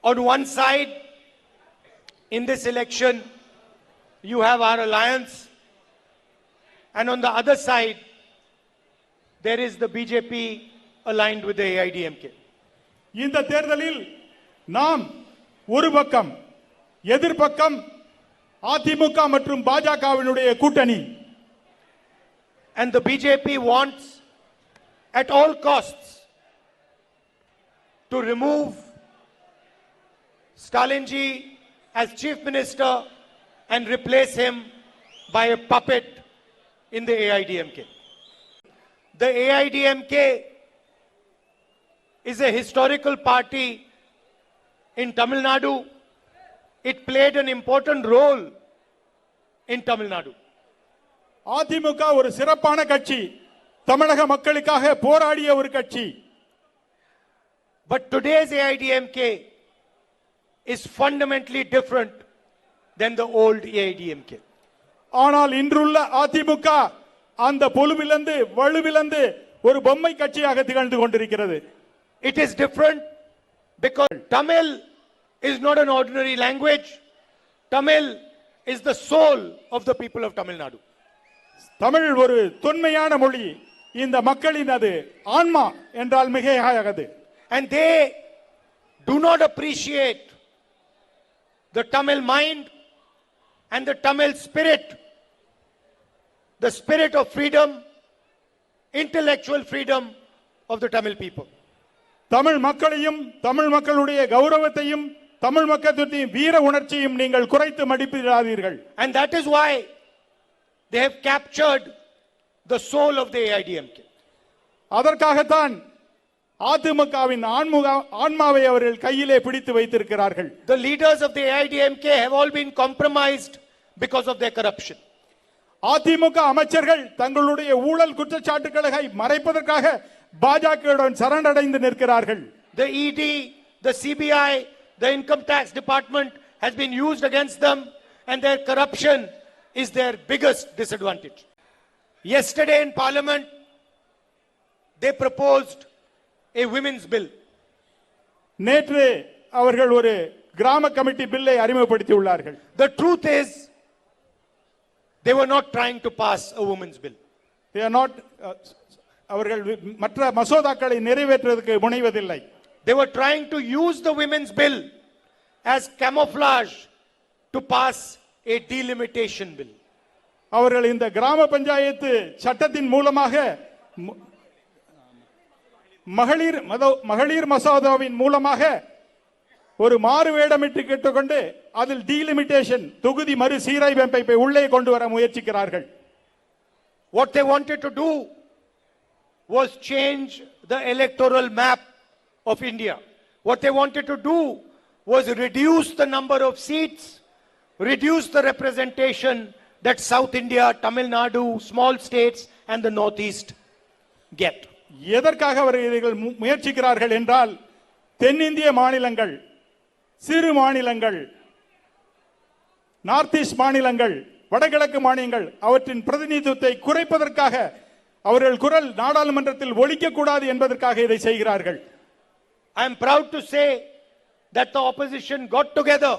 On one side, in this election, you have our alliance, and on the other side, there is the BJP aligned with the AIDMK. இந்த தேர்தலில் நாம் ஒரு பக்கம் எதிர்பக்கம் அதிமுக மற்றும் பாஜகவினுடைய கூட்டணி. And the BJP wants at all costs to remove Stalinji as chief minister and replace him by a puppet in the AIDMK. The AIDMK is a historical party in Tamil Nadu. It played an important role in Tamil Nadu. AIADMK ஒரு சிறப்பான கட்சி, தமிழக மக்களுக்காக போராடிய ஒரு கட்சி. But today's AIDMK is fundamentally different than the old AIDMK. ஆனால் இன்றுள்ள அதிமுக அந்த பொலிவிலிருந்து வலுவிலிருந்து ஒரு பொம்மை கட்சியாக திகழ்ந்து கொண்டிருக்கிறது. It is different because Tamil is not an ordinary language. Tamil is the soul of the people of Tamil Nadu. Tamil ஒரு தொன்மையான மொழி, இந்த மக்களின் அது ஆன்மா என்றால் மிகையாகாது. And they do not appreciate the Tamil mind and the Tamil spirit, the spirit of freedom, intellectual freedom of the Tamil people. Tamil மக்களையும் தமிழ் மக்களுடைய கௌரவத்தையும் தமிழ் மக்களுடைய வீர உணர்ச்சியும் நீங்கள் குறைத்து மதிப்பிடாதீர்கள். And that is why they have captured the soul of the AIDMK. அதற்காகத்தான் அதிமுகவின் ஆன்மாவை அவர்கள் கையிலே பிடித்து வைத்திருக்கிறார்கள். The leaders of the AIDMK have all been compromised because of their corruption. AIADMK அமைச்சர்கள் தங்களுடைய ஊழல் குற்றச்சாட்டுகளை மறைப்பதற்காக பாஜகவுடன் சரணடைந்து நிற்கிறார்கள். The ED, the CBI, the income tax department has been used against them, and their corruption is their biggest disadvantage. Yesterday in Parliament, they proposed a women's bill. நேற்று அவர்கள் ஒரு கிராம கமிட்டி பில்லை அறிமுகப்படுத்தி உள்ளார்கள். The truth is, they were not trying to pass a women's bill. They are not அவர்கள் மற்ற மசோதாக்களை நிறைவேற்றுவதற்கு முனைவதில்லை. They were trying to use the women's bill as camouflage to pass a delimitation bill. அவர்கள் இந்த கிராம பஞ்சாயத்து சட்டத்தின் மூலமாக மகளிர் மசோதாவின் மூலமாக ஒரு மாறு வேடமிட்டு கேட்டுக்கொண்டு அதில் டீலிமிட்டேஷன் தொகுதி மறு சீரமைப்பை உள்ளே கொண்டு வர முயற்சிக்கிறார்கள். What they wanted to do was change the electoral map of India. What they wanted to do was reduce the number of seats, reduce the representation that South India, Tamil Nadu, small states and the Northeast get. எதற்காக அவர்கள் முயற்சிக்கிறார்கள் என்றால் தென்னிந்திய மாநிலங்கள், சிறு மாநிலங்கள், north east மாநிலங்கள், வடகிழக்கு மாநிலங்கள் அவற்றின் பிரதிநிதித்துவத்தை குறைப்பதற்காக அவர்கள் குரல் நாடாளுமன்றத்தில் ஒலிக்க கூடாது என்பதற்காக இதை செய்கிறார்கள். I am proud to say that the opposition got together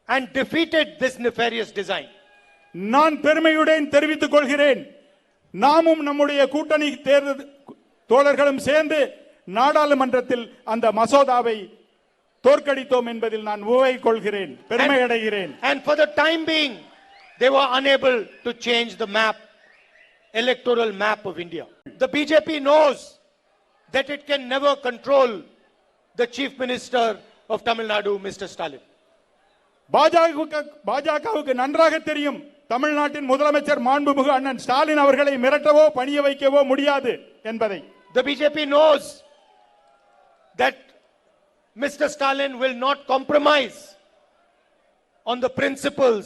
and defeated this nefarious design. நான் பெருமையுடன் தெரிவித்துக் கொள்கிறேன், நாமும் நம்முடைய கூட்டணி தோழர்களும் சேர்ந்து நாடாளுமன்றத்தில் அந்த மசோதாவை தோற்கடித்தோம் என்பதில் நான் உவகை கொள்கிறேன், பெருமை அடைகிறேன். And for the time being, they were unable to change the map, electoral map of India. The BJP knows that it can never control the chief minister of Tamil Nadu, Mr. Stalin. பாஜகவுக்கு நன்றாக தெரியும், தமிழ்நாட்டின் முதலமைச்சர் மாண்புமிகு அண்ணன் ஸ்டாலின் அவர்களை மிரட்டவோ பணிய வைக்கவோ முடியாது என்பதை. The BJP knows that Mr. Stalin will not compromise on the principles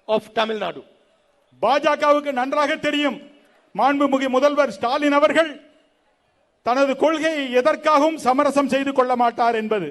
of Tamil Nadu. பாஜகவுக்கு நன்றாக தெரியும், மாண்புமிகு முதல்வர் ஸ்டாலின் அவர்கள் தனது கொள்கையை எதற்காகவும் சமரசம் செய்து கொள்ள மாட்டார் என்பது.